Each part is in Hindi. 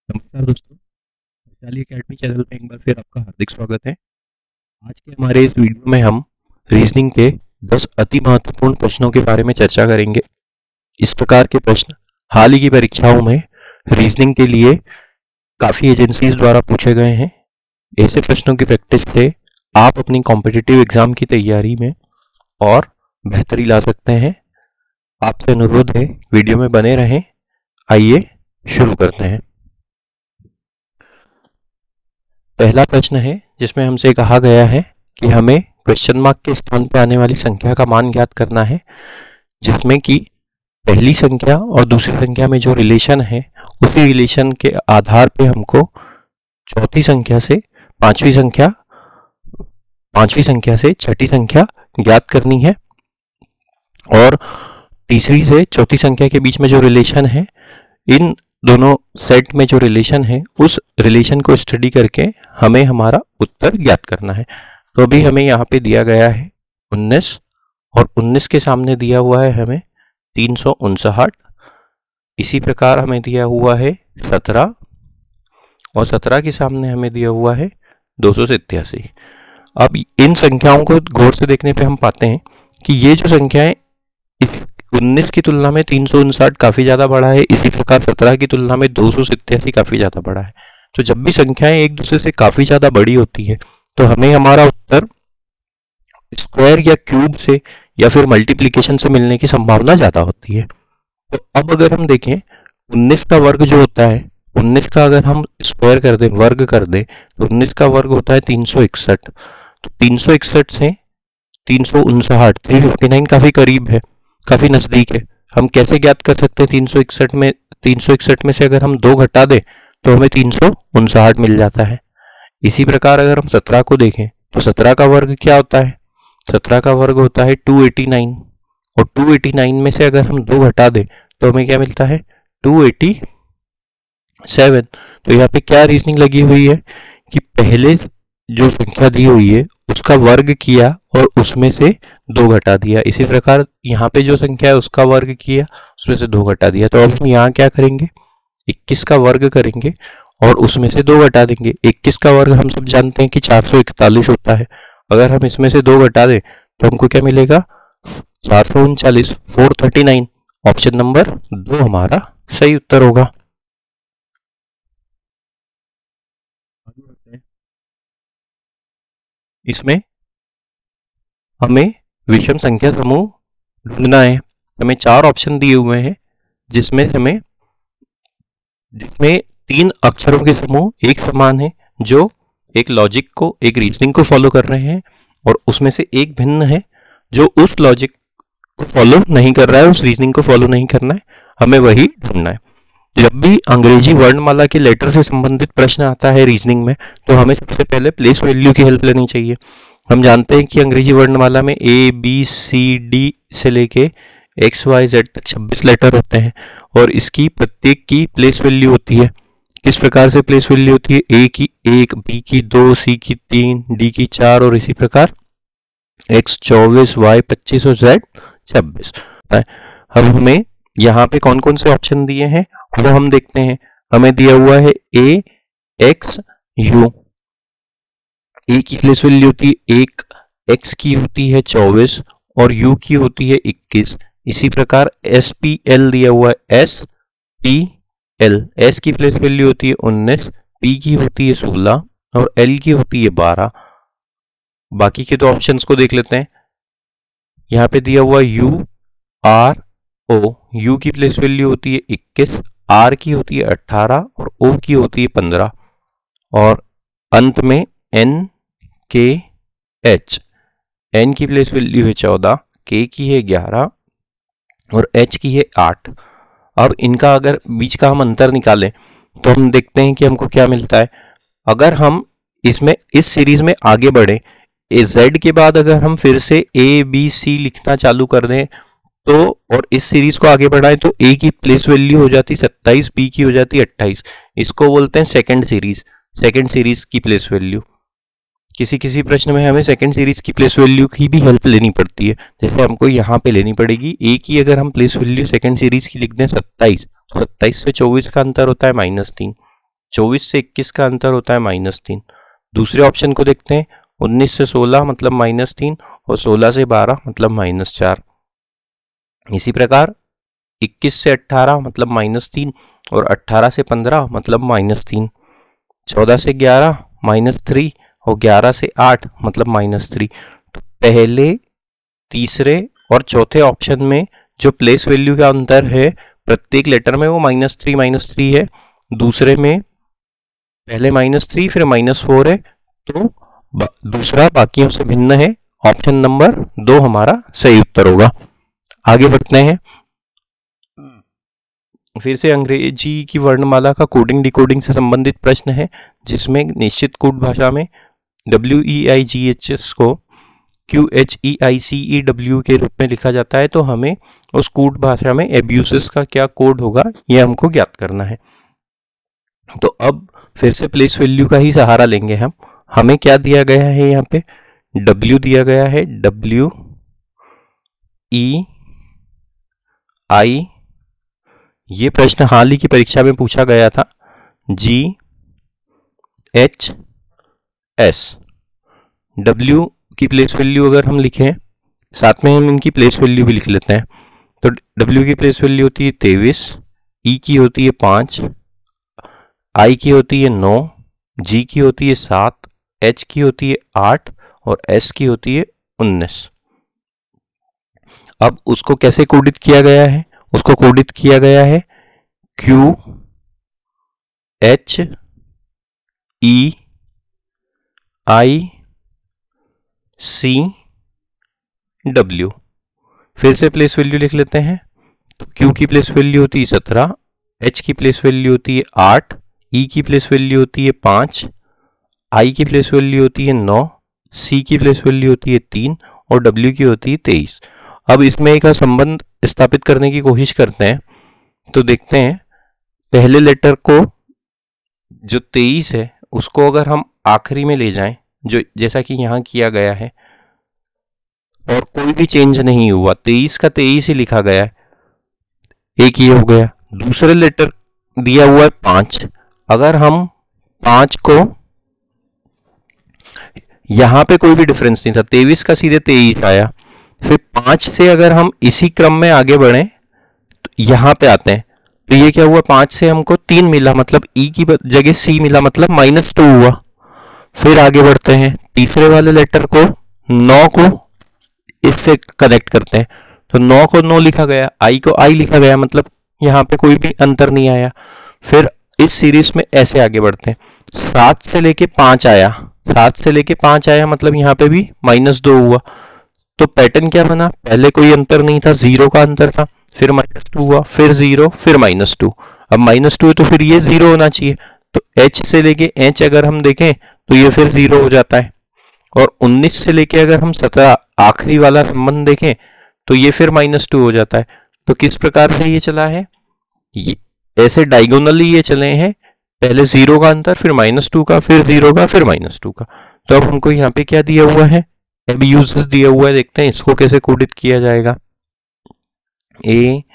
नमस्कार दोस्तों, वैशाली एकेडमी चैनल में एक बार फिर आपका हार्दिक स्वागत है। आज के हमारे इस वीडियो में हम रीजनिंग के 10 अति महत्वपूर्ण प्रश्नों के बारे में चर्चा करेंगे। इस प्रकार के प्रश्न हाल ही की परीक्षाओं में रीजनिंग के लिए काफ़ी एजेंसीज द्वारा पूछे गए हैं। ऐसे प्रश्नों की प्रैक्टिस से आप अपनी कॉम्पिटिटिव एग्जाम की तैयारी में और बेहतरी ला सकते हैं। आपसे अनुरोध है, वीडियो में बने रहें। आइए शुरू करते हैं। पहला प्रश्न है जिसमें हमसे कहा गया है कि हमें क्वेश्चन मार्क के स्थान पर आने वाली संख्या का मान ज्ञात करना है, जिसमें कि पहली संख्या और दूसरी संख्या में जो रिलेशन है उसी रिलेशन के आधार पे हमको चौथी संख्या से पांचवी संख्या से छठी संख्या ज्ञात करनी है, और तीसरी से चौथी संख्या के बीच में जो रिलेशन है, इन दोनों सेट में जो रिलेशन है उस रिलेशन को स्टडी करके हमें हमारा उत्तर ज्ञात करना है। तो अभी हमें यहाँ पे दिया गया है 19 और 19 के सामने दिया हुआ है हमें 359। इसी प्रकार हमें दिया हुआ है 17 और 17 के सामने हमें दिया हुआ है 287। अब इन संख्याओं को गौर से देखने पे हम पाते हैं कि ये जो संख्याएं 19 की तुलना में 359 काफी ज्यादा बड़ा है, इसी प्रकार 17 की तुलना में 287 काफी ज्यादा बड़ा है। तो जब भी संख्याएं एक दूसरे से काफी ज्यादा बड़ी होती है तो हमें हमारा उत्तर स्क्वायर या क्यूब से या फिर मल्टीप्लिकेशन से मिलने की संभावना ज्यादा होती है। तो अब अगर हम देखें 19 का वर्ग जो होता है, 19 का अगर हम स्क्वायर कर दें, वर्ग कर दें, तो 19 का वर्ग होता है 361। तो 361 से 359, 359 काफी करीब है, काफी नजदीक है। हम कैसे ज्ञात कर सकते हैं? 361 में से अगर हम 2 घटा दें तो हमें 359 मिल जाता है। इसी प्रकार अगर हम 17 को देखें तो 17 का वर्ग क्या होता है? 17 का वर्ग होता है 289, और 289 में से अगर हम 2 घटा दें तो हमें क्या मिलता है? 287। तो यहाँ पे क्या रीजनिंग लगी हुई है कि पहले जो संख्या दी हुई है उसका वर्ग किया और उसमें से 2 घटा दिया। इसी प्रकार यहाँ पे जो संख्या है उसका वर्ग किया, उसमें से 2 घटा दिया। तो अब हम यहाँ क्या करेंगे? 21 का वर्ग करेंगे और उसमें से 2 घटा देंगे। 21 का वर्ग हम सब जानते हैं कि 441 होता है। अगर हम इसमें से 2 घटा दें तो हमको क्या मिलेगा? 439, 439। ऑप्शन नंबर 2 हमारा सही उत्तर होगा। इसमें हमें विषम संख्या समूह ढूंढना है। हमें 4 ऑप्शन दिए हुए हैं जिसमें 3 अक्षरों के समूह एक समान है, जो एक लॉजिक को, एक रीजनिंग को फॉलो कर रहे हैं, और उसमें से एक भिन्न है जो उस लॉजिक को फॉलो नहीं कर रहा है, उस रीजनिंग को फॉलो नहीं करना है। हमें वही ढूंढना है। जब भी अंग्रेजी वर्णमाला के लेटर से संबंधित प्रश्न आता है रीजनिंग में, तो हमें सबसे पहले प्लेस वैल्यू की हेल्प लेनी चाहिए। हम जानते हैं कि अंग्रेजी वर्णमाला में ए बी सी डी से लेके एक्स वाई जेड तक 26 लेटर होते हैं, और इसकी प्रत्येक की प्लेस वैल्यू होती है। किस प्रकार से प्लेस वैल्यू होती है? ए की 1, बी की 2, सी की 3, डी की 4, और इसी प्रकार एक्स 24, वाई 25 और जेड 26। अब हमें यहाँ पे कौन कौन से ऑप्शन दिए हैं वो हम देखते हैं। हमें दिया हुआ है ए एक्स यू। ए की प्लेस वैल्यू होती है 1, एक्स की होती है 24 और यू की होती है 21। इसी प्रकार एस पी एल दिया हुआ है, एस पी एल। एस की प्लेस वैल्यू होती है 19, पी की होती है 16 और एल की होती है 12। बाकी के 2 ऑप्शंस को देख लेते हैं। यहाँ पे दिया हुआ यू आर ओ। यू की प्लेस वैल्यू होती है 21, आर की होती है 18 और ओ की होती है 15, और अंत में एन के एच। एन की प्लेस वैल्यू है 14, के की है 11 और एच की है 8। अब इनका अगर बीच का हम अंतर निकालें तो हम देखते हैं कि हमको क्या मिलता है। अगर हम इसमें इस सीरीज में आगे बढ़े, जेड के बाद अगर हम फिर से ए बी सी लिखना चालू कर दें तो, और इस सीरीज को आगे बढ़ाएं तो ए की प्लेस वैल्यू हो जाती 27, बी की हो जाती 28। इसको बोलते हैं सेकंड सीरीज की प्लेस वैल्यू। किसी किसी प्रश्न में हमें सेकंड सीरीज की प्लेस वैल्यू की भी हेल्प लेनी पड़ती है। जैसे हमको यहाँ पे लेनी पड़ेगी, ए की अगर हम प्लेस वैल्यू सेकंड सीरीज की लिख दें 27, 27 से 24 का अंतर होता है -3। 24 से 21 का अंतर होता है -3। दूसरे ऑप्शन को देखते हैं, 19 से 16 मतलब -3 और 16 से 12 मतलब -4। इसी प्रकार 21 से 18 मतलब -3 और 18 से 15 मतलब -3। 14 से 11 -3 और 11 से 8 मतलब -3। तो पहले, तीसरे और चौथे ऑप्शन में जो प्लेस वैल्यू का अंतर है प्रत्येक लेटर में वो -3 है। दूसरे में पहले -3 फिर -4 है, तो दूसरा बाकियों से भिन्न है। ऑप्शन नंबर 2 हमारा सही उत्तर होगा। आगे बढ़ते हैं। फिर से अंग्रेजी की वर्णमाला का कोडिंग डिकोडिंग से संबंधित प्रश्न है, जिसमें निश्चित कोड भाषा में WEIGHS को QHEICEW के रूप में लिखा जाता है, तो हमें उस कोड भाषा में एब्यूसेस का क्या कोड होगा यह हमको ज्ञात करना है। तो अब फिर से प्लेस वैल्यू का ही सहारा लेंगे हम। हमें क्या दिया गया है, यहाँ पे W दिया गया है, WEI। ये प्रश्न हाल ही की परीक्षा में पूछा गया था। GHS, W की प्लेस वैल्यू अगर हम लिखें, साथ में हम इनकी प्लेस वैल्यू भी लिख लेते हैं। तो W की प्लेस वैल्यू होती है 23, E की होती है 5, I की होती है 9, G की होती है 7, H की होती है 8 और S की होती है 19। अब उसको कैसे कोडित किया गया है? उसको कोडित किया गया है QHEICW। फिर से प्लेस वैल्यू लिख लेते हैं। तो Q की प्लेस वैल्यू होती है 17, H की प्लेस वैल्यू होती है 8, E की प्लेस वैल्यू होती है 5, I की प्लेस वैल्यू होती है 9, C की प्लेस वैल्यू होती है 3 और W की होती है 23। अब इसमें एक संबंध स्थापित करने की कोशिश करते हैं। तो देखते हैं, पहले लेटर को जो 23 है उसको अगर हम आखिरी में ले जाएं, जो जैसा कि यहाँ किया गया है, और कोई भी चेंज नहीं हुआ, 23 का 23 ही लिखा गया है, एक ये हो गया। दूसरे लेटर दिया हुआ है 5, अगर हम 5 को, यहां पे कोई भी डिफरेंस नहीं था, 23 का सीधे 23 आया। फिर 5 से अगर हम इसी क्रम में आगे बढ़े तो यहां पे आते हैं, तो ये क्या हुआ, 5 से हमको 3 मिला, मतलब E की जगह C मिला, मतलब -2 हुआ। फिर आगे बढ़ते हैं, तीसरे वाले लेटर को 9 को इससे कनेक्ट करते हैं, तो 9 को 9 लिखा गया, I को I लिखा गया, मतलब यहाँ पे कोई भी अंतर नहीं आया। फिर इस सीरीज में ऐसे आगे बढ़ते हैं, 7 से लेके 5 आया, 7 से लेके 5 आया, मतलब यहाँ पे भी -2 हुआ। तो पैटर्न क्या बना, पहले कोई अंतर नहीं था, 0 का अंतर था, फिर -2 हुआ, फिर 0, फिर -2। अब -2 है तो फिर ये 0 होना चाहिए, तो H से लेके H अगर हम देखें तो ये फिर 0 हो जाता है। और 19 से लेके अगर हम 17 आखिरी वाला संबंध देखें तो ये फिर -2 हो जाता है। तो किस प्रकार से ये चला है, ये ऐसे डायगोनली ये चले हैं, पहले 0 का अंतर, फिर -2 का, फिर 0 का, फिर -2 का। तो अब हमको यहाँ पे क्या दिया हुआ है, एब्यूसेस दिया हुआ है, देखते हैं इसको कैसे कोडित किया जाएगा। ABUSES,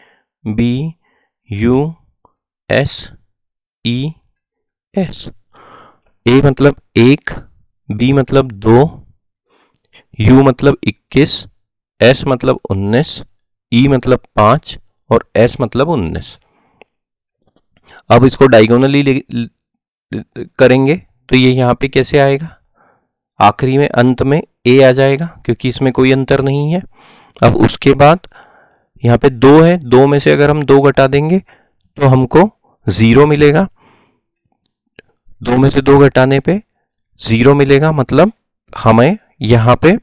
A मतलब 1, B मतलब 2, U मतलब 21, S मतलब 19, E मतलब 5 और S मतलब 19। अब इसको डायगोनली करेंगे तो ये यहाँ पे कैसे आएगा, आखिरी में अंत में A आ जाएगा, क्योंकि इसमें कोई अंतर नहीं है। अब उसके बाद यहाँ पे 2 है, 2 में से अगर हम 2 घटा देंगे तो हमको 0 मिलेगा, 2 में से 2 घटाने पे 0 मिलेगा, मतलब हमें यहाँ पे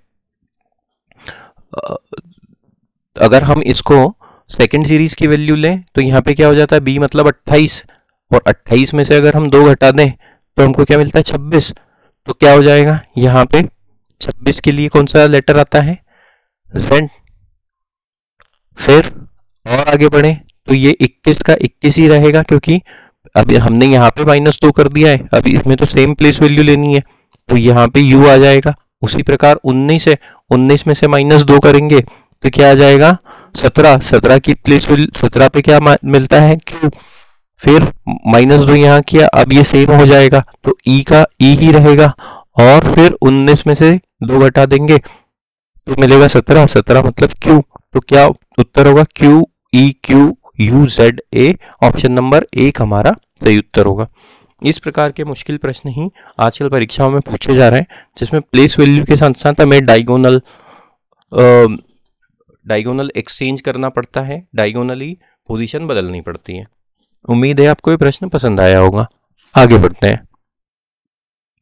अगर हम इसको सेकेंड सीरीज की वैल्यू लें तो यहाँ पे क्या हो जाता है, B मतलब 28, और 28 में से अगर हम 2 घटा दें तो हमको क्या मिलता है, 26। तो क्या हो जाएगा, यहाँ पे 26 के लिए कौन सा लेटर आता है, Z। फिर और आगे बढ़े तो ये 21 का 21 ही रहेगा, क्योंकि अभी हमने यहाँ पे -2 कर दिया है, अभी इसमें तो सेम प्लेस वैल्यू लेनी है, तो यहाँ पे U आ जाएगा। उसी प्रकार 19 है, 19 में से -2 करेंगे तो क्या आ जाएगा, 17। 17 की प्लेस वैल्यू, 17 पे क्या मिलता है, Q। फिर -2 यहाँ किया, अब ये सेम हो जाएगा तो ई का ई ही रहेगा, और फिर 19 में से 2 घटा देंगे तो मिलेगा 17। 17 मतलब क्यू, तो क्या उत्तर होगा? Q E Q U Z A. Option number 1 हमारा सही उत्तर होगा। इस प्रकार के मुश्किल प्रश्न ही आजकल परीक्षाओं में पूछे जा रहे हैं, जिसमें प्लेस वैल्यू के साथ साथ हमें डायगोनल एक्सचेंज करना पड़ता है, डायगोनली पोजीशन बदलनी पड़ती है। उम्मीद है आपको ये प्रश्न पसंद आया होगा। आगे बढ़ते हैं।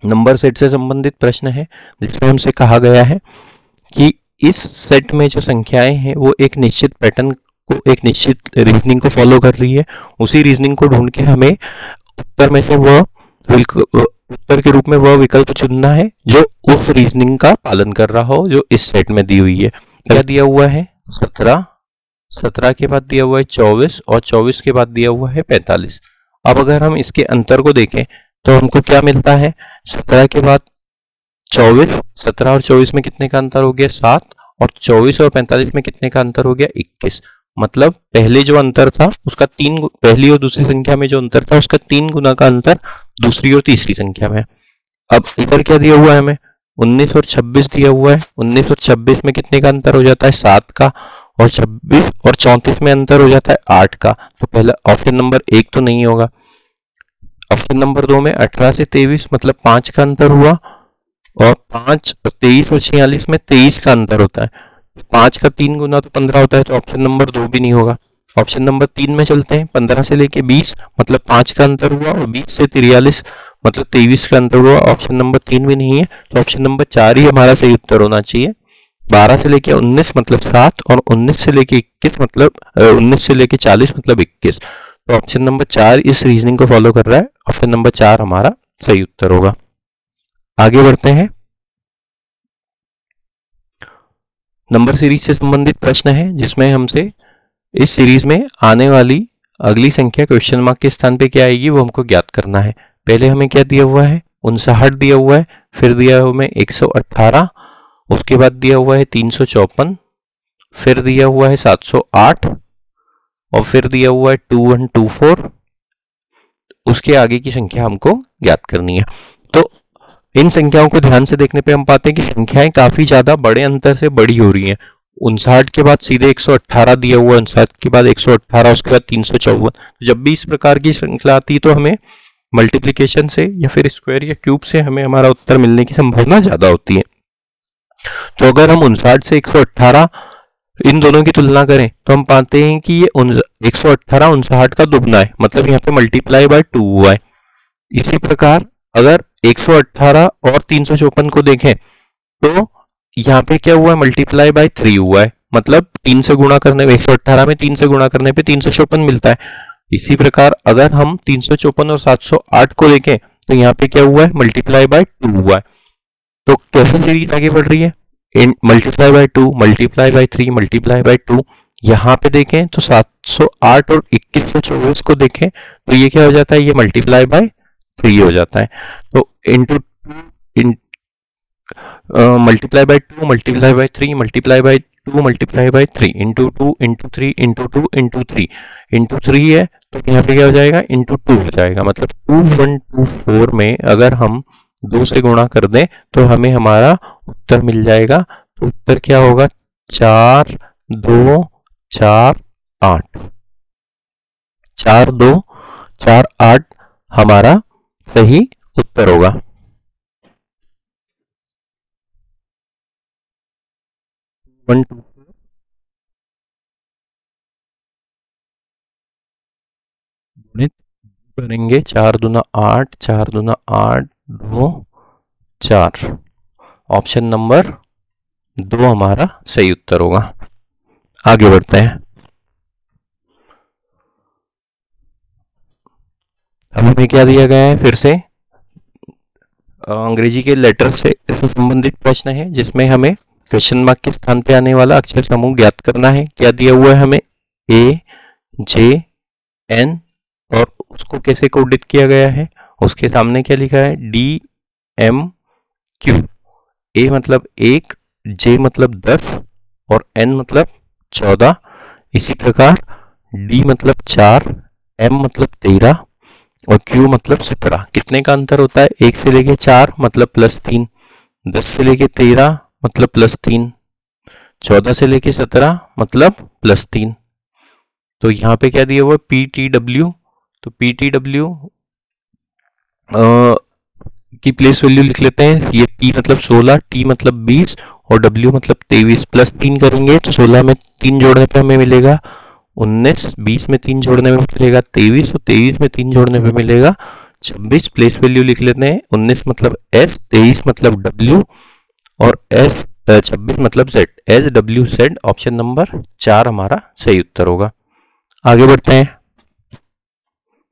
नंबर सेट से संबंधित प्रश्न है, जिसमें हमसे कहा गया है कि इस सेट में जो संख्याएं हैं वो एक निश्चित पैटर्न को, एक निश्चित रीजनिंग को फॉलो कर रही है। उसी रीजनिंग को ढूंढ के हमें उत्तर में से वह उत्तर के रूप में वह विकल्प चुनना है जो उस रीजनिंग का पालन कर रहा हो जो इस सेट में दी हुई है। क्या दिया हुआ है? 17, 17 के बाद दिया हुआ है 24, और 24 के बाद दिया हुआ है 45। अब अगर हम इसके अंतर को देखें तो हमको क्या मिलता है? 17 के बाद 24, 17 और 24 में कितने का अंतर हो गया? 7, और 24 और 45 में कितने का अंतर हो गया? 21। मतलब पहले जो अंतर था उसका पहली और दूसरी संख्या में जो अंतर था उसका 3 गुना का अंतर दूसरी और तीसरी संख्या में। अब इधर क्या दिया हुआ है हमें? 19 और 26 दिया हुआ है। 19 और 26 में कितने का अंतर हो जाता है? 7 का, और 26 और 34 में अंतर हो जाता है 8 का। तो पहला ऑप्शन नंबर 1 तो नहीं होगा। ऑप्शन नंबर 2 में 18 से 23 मतलब 5 का अंतर हुआ, और 5 और 23 और 46 में 23 का अंतर होता है। 5 का 3 गुना तो 15 होता है, तो ऑप्शन नंबर 2 भी नहीं होगा। ऑप्शन नंबर 3 में चलते हैं। 15 से लेके 20 मतलब 5 का अंतर हुआ, और 20 से 43 मतलब 23 का अंतर हुआ। ऑप्शन नंबर 3 भी नहीं है, तो ऑप्शन नंबर 4 ही हमारा सही उत्तर होना चाहिए। 12 से लेके 19 मतलब 7, और 19 से लेके 21 मतलब 19 से लेके 40 मतलब 21। तो ऑप्शन नंबर 4 इस रीजनिंग को फॉलो कर रहा है। ऑप्शन नंबर 4 हमारा सही उत्तर होगा। आगे बढ़ते हैं। नंबर सीरीज से संबंधित प्रश्न है, जिसमें हमसे इस सीरीज में आने वाली अगली संख्या क्वेश्चन मार्क के स्थान पे क्या आएगी वो हमको ज्ञात करना है। पहले हमें क्या दिया हुआ है? 59 दिया हुआ है, फिर दिया हुआ है 118, उसके बाद दिया हुआ है 354, फिर दिया हुआ है 708, और फिर दिया हुआ है 2124। उसके आगे की संख्या हमको ज्ञात करनी है। तो इन संख्याओं को ध्यान से देखने पे हम पाते हैं कि संख्याएं काफी ज्यादा बड़े अंतर से बड़ी हो रही हैं। 59 के बाद सीधे 118 दिया हुआ है, 59 के बाद 118, उसके बाद 354। जब भी इस प्रकार की श्रृंखला आती है तो हमें मल्टीप्लिकेशन से या फिर स्क्वायर या क्यूब से हमें हमारा उत्तर मिलने की संभावना ज्यादा होती है। तो अगर हम 59 से 118 इन दोनों की तुलना करें तो हम पाते हैं कि ये 118 59 का दुगना है, मतलब यहाँ पे मल्टीप्लाई बाय 2 हुआ है। इसी प्रकार अगर 118 और 354 को देखें तो यहाँ पे क्या हुआ है? मल्टीप्लाई बाय 3 हुआ है, मतलब 3 से गुणा करने पे 118 में 3 से गुणा करने पे 354 मिलता है। इसी प्रकार अगर हम 354 और 708 को देखें तो यहाँ पे क्या हुआ है? मल्टीप्लाई बाय 2 हुआ है। तो कैसे सीरीज आगे बढ़ रही है? Multiply by 2, multiply by 3, multiply by 2। यहाँ पे देखें तो 708 और 2124 को देखें तो ये क्या हो जाता है? ये मल्टीप्लाई बाय 3 हो जाता है। तो into multiply by 2, multiply by 3, multiply by 2, multiply by 3, into 2 into 3 into 2 into 3 into 3 है, तो यहाँ पे क्या हो जाएगा? इंटू 2 हो जाएगा। मतलब 2124 में अगर हम 2 से गुणा कर दें तो हमें हमारा उत्तर मिल जाएगा। तो उत्तर क्या होगा? 4248। 4248 हमारा सही उत्तर होगा। गुणित करेंगे 4 दूना 8, 4 दूना 8, 2 4। ऑप्शन नंबर 2 हमारा सही उत्तर होगा। आगे बढ़ते हैं। अब हमें क्या दिया गया है? फिर से अंग्रेजी के लेटर से संबंधित प्रश्न है, जिसमें हमें क्वेश्चन मार्क के स्थान पे आने वाला अक्षर समूह ज्ञात करना है। क्या दिया हुआ है हमें? ए, जे, एन, और उसको कैसे कोडित किया गया है? उसके सामने क्या लिखा है? D, M, Q. ए मतलब 1, जे मतलब 10, और एन मतलब 14। इसी प्रकार डी मतलब 4, m मतलब 13 और q मतलब 17। कितने का अंतर होता है? 1 से लेके 4 मतलब +3, 10 से लेके 13 मतलब +3, 14 से लेके 17 मतलब +3। तो यहाँ पे क्या दिया हुआ है? PTW। तो PTW की प्लेस वैल्यू लिख लेते हैं। ये P मतलब 16, T मतलब 20 और W मतलब 23। +3 करेंगे तो 16 में 3 जोड़ने पे हमें मिलेगा 19, 20 में 3 जोड़ने में मिलेगा 23 और 23 में 3 जोड़ने पे मिलेगा 26। प्लेस वैल्यू लिख लेते हैं। 19 मतलब S, 23 मतलब W और 26 मतलब Z। SWZ ऑप्शन नंबर 4 हमारा सही उत्तर होगा। आगे बढ़ते हैं।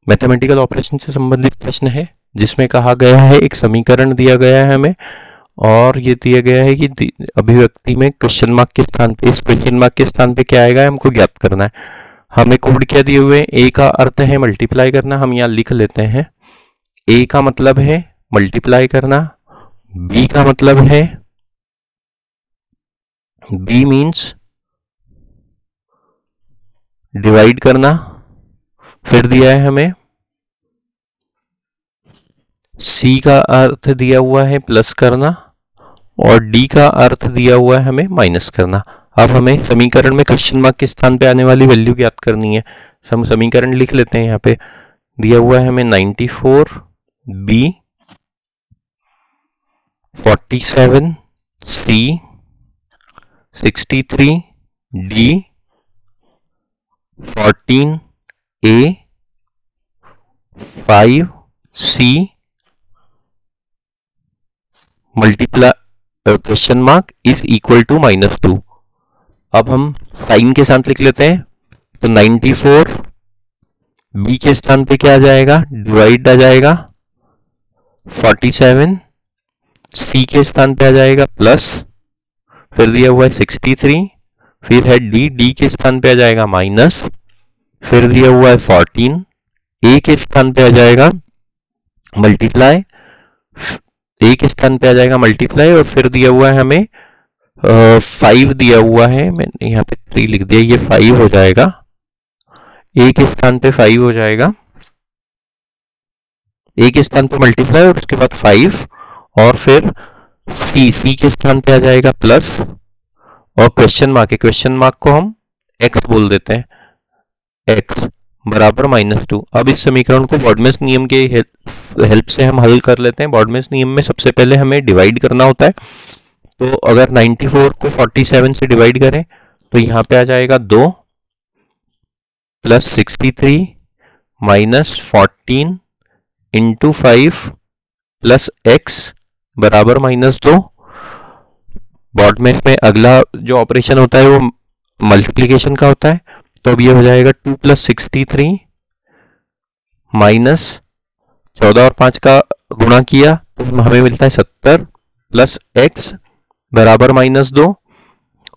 मैथमेटिकल ऑपरेशन से संबंधित प्रश्न है जिसमें कहा गया है एक समीकरण दिया गया है हमें और ये दिया गया है कि अभिव्यक्ति में क्वेश्चन मार्क के स्थान पे, इस क्वेश्चन मार्क के स्थान पे क्या आएगा हमको ज्ञात करना है। हमें कोड क्या दिए हुए हैं? ए का अर्थ है मल्टीप्लाई करना, हम यहाँ लिख लेते हैं। ए का मतलब है मल्टीप्लाई करना, बी का मतलब है, बी मीन्स डिवाइड करना। फिर दिया है हमें सी का अर्थ दिया हुआ है प्लस करना और डी का अर्थ दिया हुआ है हमें माइनस करना। अब हमें समीकरण में क्वेश्चन मार्क के स्थान पे आने वाली वैल्यू ज्ञात करनी है। हम समीकरण लिख लेते हैं। यहाँ पे दिया हुआ है हमें 94 B, 47 C, 63 D, 14 A, 5 C multiply question mark is equal to -2। अब हम साइन के साथ लिख लेते हैं। तो 94 बी के स्थान पे क्या आ जाएगा? डिवाइड आ जाएगा। 47 सी के स्थान पे आ जाएगा प्लस, फिर दिया हुआ है 63, फिर है डी, डी के स्थान पे आ जाएगा माइनस, फिर दिया हुआ है 14, ए के स्थान पे आ जाएगा मल्टीप्लाई, ए के स्थान पे आ जाएगा मल्टीप्लाई और फिर दिया हुआ है हमें 5 दिया हुआ है, मैंने यहाँ पे 3 लिख दिया, ये 5 हो जाएगा। ए के स्थान पे 5 हो जाएगा, ए के स्थान पे मल्टीप्लाई और उसके बाद 5 और फिर सी के स्थान पे आ जाएगा प्लस और क्वेश्चन मार्क है, क्वेश्चन मार्क को हम एक्स बोल देते हैं, एक्स बराबर -2। अब इस समीकरण को बॉडमेस नियम के हेल्प से हम हल कर लेते हैं। बॉडमेस नियम में सबसे पहले हमें डिवाइड करना होता है। तो अगर 94 को 47 से डिवाइड करें तो यहाँ पे आ जाएगा 2 plus 63 minus 14 into 5 plus x बराबर -2। बॉडमेस में अगला जो ऑपरेशन होता है वो मल्टीप्लीकेशन का होता है। तो अब ये हो जाएगा 2 प्लस 63 माइनस 14 और 5 का गुणा किया तो हमें मिलता है 70 प्लस x बराबर -2।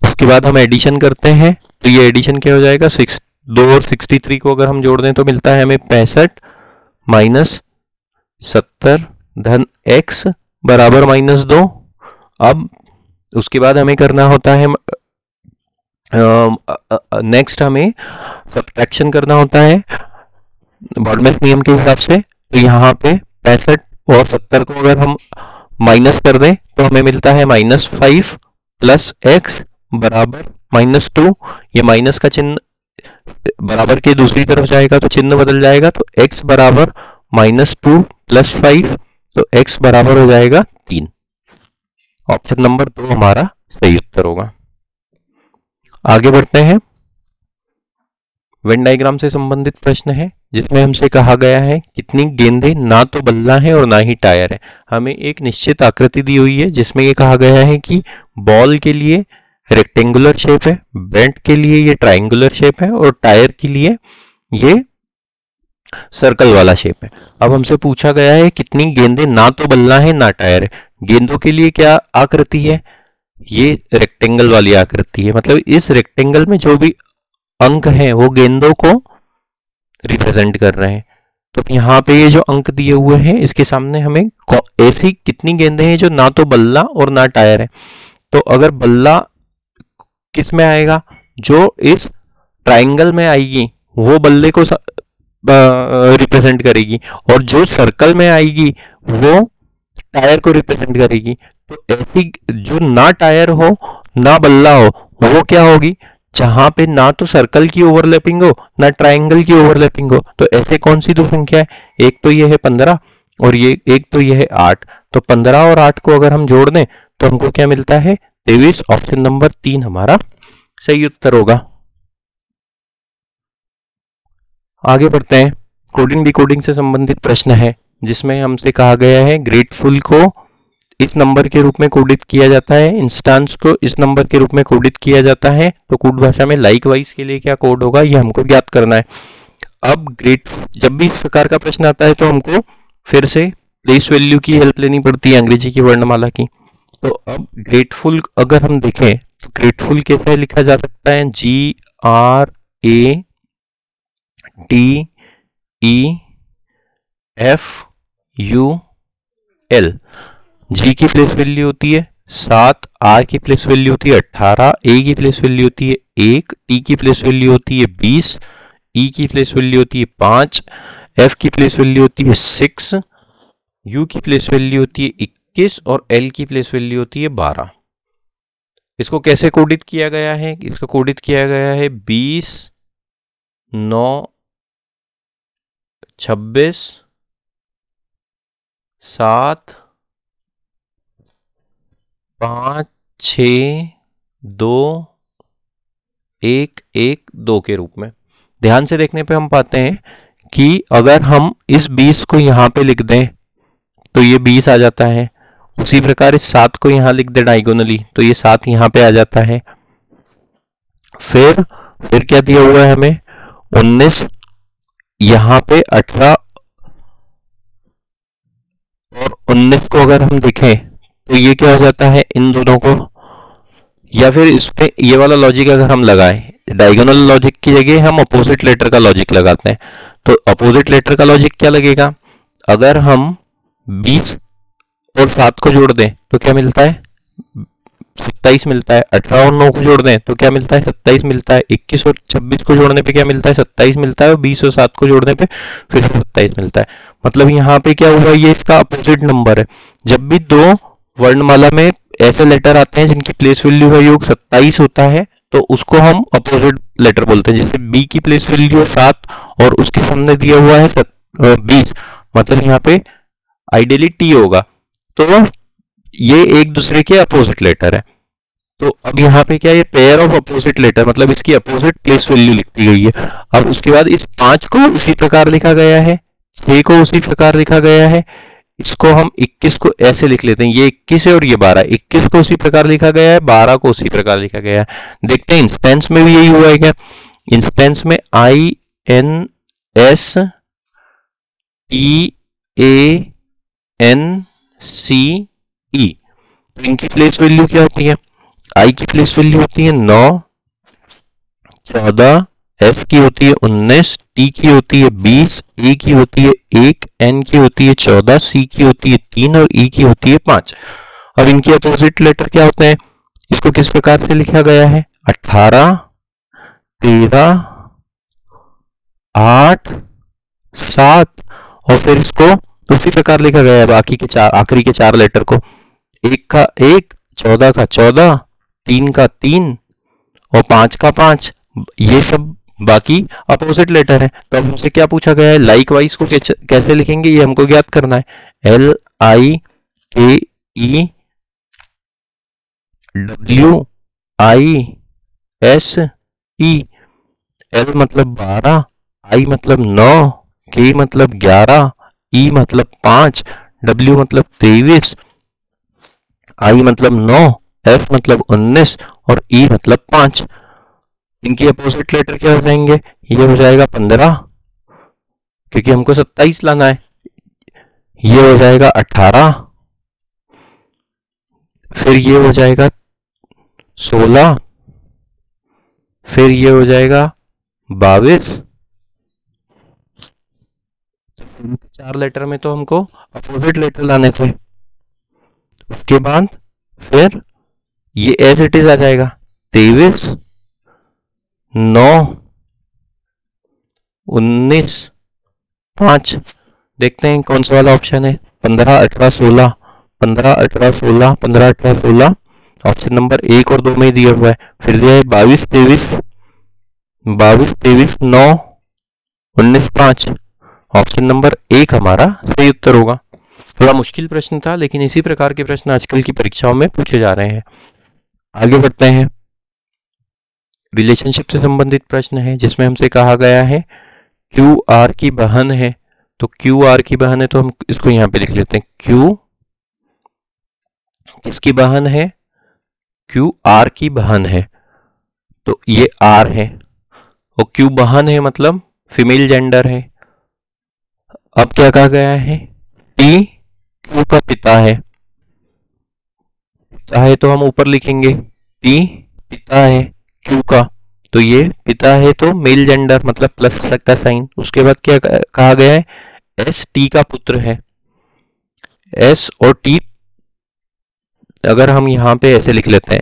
उसके बाद हम एडिशन करते हैं तो ये एडिशन क्या हो जाएगा? 2 और 63 को अगर हम जोड़ दें तो मिलता है हमें 65 माइनस 70 धन x बराबर -2। अब उसके बाद हमें करना होता है नेक्स्ट हमें सब्ट्रैक्शन करना होता है बॉडमेस नियम के हिसाब से। तो यहाँ पे 65 और 70 को अगर हम माइनस कर दें तो हमें मिलता है -5 प्लस x बराबर -2। ये माइनस का चिन्ह बराबर के दूसरी तरफ जाएगा तो चिन्ह बदल जाएगा। तो x बराबर -2 प्लस 5 तो x बराबर हो जाएगा 3। ऑप्शन नंबर 2 हमारा सही उत्तर होगा। आगे बढ़ते हैं। वेन डायग्राम से संबंधित प्रश्न है जिसमें हमसे कहा गया है कितनी गेंदें ना तो बल्ला है और ना ही टायर है। हमें एक निश्चित आकृति दी हुई है जिसमें ये कहा गया है कि बॉल के लिए रेक्टेंगुलर शेप है, बैट के लिए ये ट्रायंगुलर शेप है और टायर के लिए ये सर्कल वाला शेप है। अब हमसे पूछा गया है कितनी गेंदें ना तो बल्ला है ना टायर है। गेंदों के लिए क्या आकृति है? ये रेक्टेंगल वाली आकृति है, मतलब इस रेक्टेंगल में जो भी अंक हैं वो गेंदों को रिप्रेजेंट कर रहे हैं। तो यहाँ पे ये जो अंक दिए हुए हैं इसके सामने हमें ऐसी कितनी गेंदें हैं जो ना तो बल्ला और ना टायर है। तो अगर बल्ला किस में आएगा? जो इस ट्राइंगल में आएगी वो बल्ले को रिप्रेजेंट करेगी, और जो सर्कल में आएगी वो टायर को रिप्रेजेंट करेगी। तो ऐसी जो ना टायर हो ना बल्ला हो वो क्या होगी, जहां पे ना तो सर्कल की ओवरलैपिंग हो ना ट्रायंगल की ओवरलैपिंग हो। तो ऐसे कौन सी दो संख्या है, एक तो ये है 15 और ये एक तो ये है 8। तो 15 और 8 को अगर हम जोड़ दें तो हमको क्या मिलता है 23। ऑप्शन नंबर 3 हमारा सही उत्तर होगा। आगे बढ़ते हैं। कोडिंग डिकोडिंग से संबंधित प्रश्न है जिसमें हमसे कहा गया है ग्रेटफुल को इस नंबर के रूप में कोडित किया जाता है, इंस्टांस को इस नंबर के रूप में कोडित किया जाता है। तो कोड भाषा में लाइक वाइज के लिए क्या कोड होगा ये हमको ज्ञात करना है। अब जब भी इस प्रकार का प्रश्न आता है तो हमको फिर से प्लेस वैल्यू की हेल्प लेनी पड़ती है अंग्रेजी की वर्णमाला की। तो अब ग्रेटफुल अगर हम देखें तो ग्रेटफुल कैसे लिखा जा सकता है, GRATEFUL। जी की प्लेस वैल्यू होती है 7, आर की प्लेस वैल्यू होती है 18, ए की प्लेस वैल्यू होती है 1, टी की प्लेस वैल्यू होती है 20, ई की प्लेस वैल्यू होती है 5, एफ की प्लेस वैल्यू होती है 6, यू की प्लेस वैल्यू होती है 21 और एल की प्लेस वैल्यू होती है 12। इसको कैसे कोडित किया गया है, इसको कोडित किया गया है 20, 9, 26, 7, 5, 6, 2, 1, 1, 2 के रूप में। ध्यान से देखने पे हम पाते हैं कि अगर हम इस 20 को यहां पे लिख दें तो ये 20 आ जाता है। उसी प्रकार इस 7 को यहां लिख दे डायगोनली तो ये 7 यहां पे आ जाता है। फिर क्या दिया हुआ है हमें 19, यहां पे 18 और 19 को अगर हम देखें तो ये क्या हो जाता है इन दोनों को, या फिर इसमें ये वाला लॉजिक अगर हम लगाएं डायगोनल लॉजिक की जगह हम अपोजिट लेटर का लॉजिक लगाते हैं। तो अपोजिट लेटर का लॉजिक क्या लगेगा, अगर हम 20 और 7 को जोड़ दें तो क्या मिलता है 27 मिलता है, 18 और 9 को जोड़ दें तो क्या मिलता है 27 मिलता है, 21 और 26 को जोड़ने पे क्या मिलता है 27 मिलता है, और 20 और 7 को जोड़ने पे फिर से 27 मिलता है। मतलब यहाँ पे क्या हुआ, ये इसका अपोजिट नंबर है। जब भी दो वर्णमाला में ऐसे लेटर आते हैं जिनकी प्लेस वैल्यू का योग 27 होता है तो उसको हम अपोजिट लेटर बोलते हैं। जैसे बी की प्लेस वैल्यू है 7 और उसके सामने दिया हुआ है 20, मतलब यहाँ पे आइडियली टी होगा, तो ये एक दूसरे के अपोजिट लेटर है। तो अब यहाँ पे क्या, ये पेयर ऑफ अपोजिट लेटर मतलब इसकी अपोजिट प्लेस वैल्यू लिखी गई है। अब उसके बाद इस 5 को उसी प्रकार लिखा गया है, 6 को उसी प्रकार लिखा गया है, इसको हम 21 को ऐसे लिख लेते हैं, ये 21 है और ये 12, 21 को उसी प्रकार लिखा गया है, 12 को उसी प्रकार लिखा गया है। देखते हैं इंस्टेंस में भी यही हुआ है क्या। इंस्टेंस में INSTENCE, तो इनकी प्लेस वैल्यू क्या होती है, आई की प्लेस वैल्यू होती है 9, 14, एस की होती है 19, टी की होती है 20, ए की होती है 1, एन की होती है 14, सी की होती है 3 और ई की होती है 5। अब इनके अपोजिट लेटर क्या होते हैं, इसको किस प्रकार से लिखा गया है 18, 13, 8, 7 और फिर इसको उसी प्रकार लिखा गया है बाकी के चार आखिरी के 4 लेटर को, 1 का 1, 14 का 14, 3 का 3 और 5 का 5, ये सब बाकी अपोजिट लेटर है। तो अब हमसे क्या पूछा गया है, लाइक वाइज को कैसे लिखेंगे ये हमको ज्ञात करना है। LIKEWISE, L मतलब 12, I मतलब 9, K मतलब 11, E मतलब 5, W मतलब 23, I मतलब 9, F मतलब 19 और E मतलब 5। इनकी अपोजिट लेटर क्या हो जाएंगे, ये हो जाएगा 15 क्योंकि हमको 27 लाना है, ये हो जाएगा 18, फिर ये हो जाएगा 16, फिर ये हो जाएगा 22। 4 लेटर में तो हमको अपोजिट लेटर लाने थे। उसके बाद फिर ये एज इट इज आ जाएगा 23, 9, 19, 5। देखते हैं कौन सा वाला ऑप्शन है। 15, 18, 16, 15, 18, 16, 15, 18, 16 ऑप्शन नंबर 1 और 2 में दिया हुआ है। फिर दिया है 22, 23, 9, 19, 5 ऑप्शन नंबर 1 हमारा सही उत्तर होगा। थोड़ा मुश्किल प्रश्न था, लेकिन इसी प्रकार के प्रश्न आजकल की परीक्षाओं में पूछे जा रहे हैं। आगे बढ़ते हैं। रिलेशनशिप से संबंधित प्रश्न है, जिसमें हमसे कहा गया है क्यू आर की बहन है। तो क्यू आर की बहन है तो हम इसको यहां पे लिख लेते हैं। क्यू किसकी बहन है? क्यू आर की बहन है, तो ये आर है। और क्यू बहन है मतलब फीमेल जेंडर है। अब क्या कहा गया है? टी क्यू का पिता है। चाहे तो हम ऊपर लिखेंगे टी पिता है क्यू का, तो ये पिता है तो मेल जेंडर मतलब प्लस का साइन। उसके बाद क्या कहा गया है? एस टी का पुत्र है। एस और टी अगर हम यहां पे ऐसे लिख लेते हैं,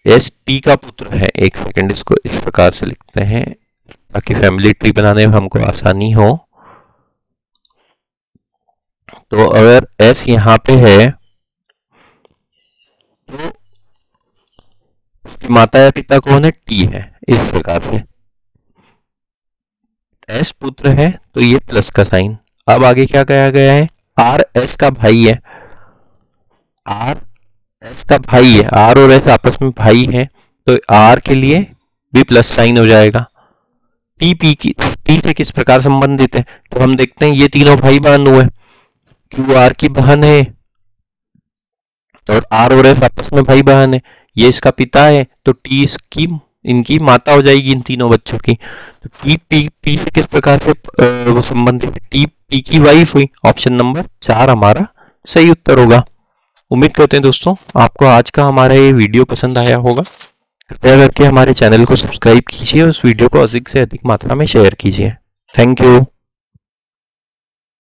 एस टी का पुत्र है। एक सेकंड, इसको इस प्रकार से लिखते हैं ताकि फैमिली ट्री बनाने में हमको आसानी हो। तो अगर एस यहां पे है तो माता या पिता कौन है? टी है। इस प्रकार से एस पुत्र है तो ये प्लस का साइन। अब आगे क्या कहा गया है? आर एस का भाई है। आर एस का भाई है, आर और एस आपस में भाई है, तो आर के लिए भी प्लस साइन हो जाएगा। टी से किस प्रकार संबंधित है? तो हम देखते हैं ये तीनों भाई बहन हुए। क्यू आर की बहन है और आर और एस आपस में भाई बहन है। ये इसका पिता है तो टी इसकी इनकी माता हो जाएगी, इन तीनों बच्चों की। तो टी पी से किस प्रकार से वो संबंधित? टी पी की वाइफ हुई। ऑप्शन नंबर 4 हमारा सही उत्तर होगा। उम्मीद करते हैं दोस्तों आपको आज का हमारा ये वीडियो पसंद आया होगा। कृपया करके हमारे चैनल को सब्सक्राइब कीजिए और उस वीडियो को अधिक से अधिक मात्रा में शेयर कीजिए। Thank you.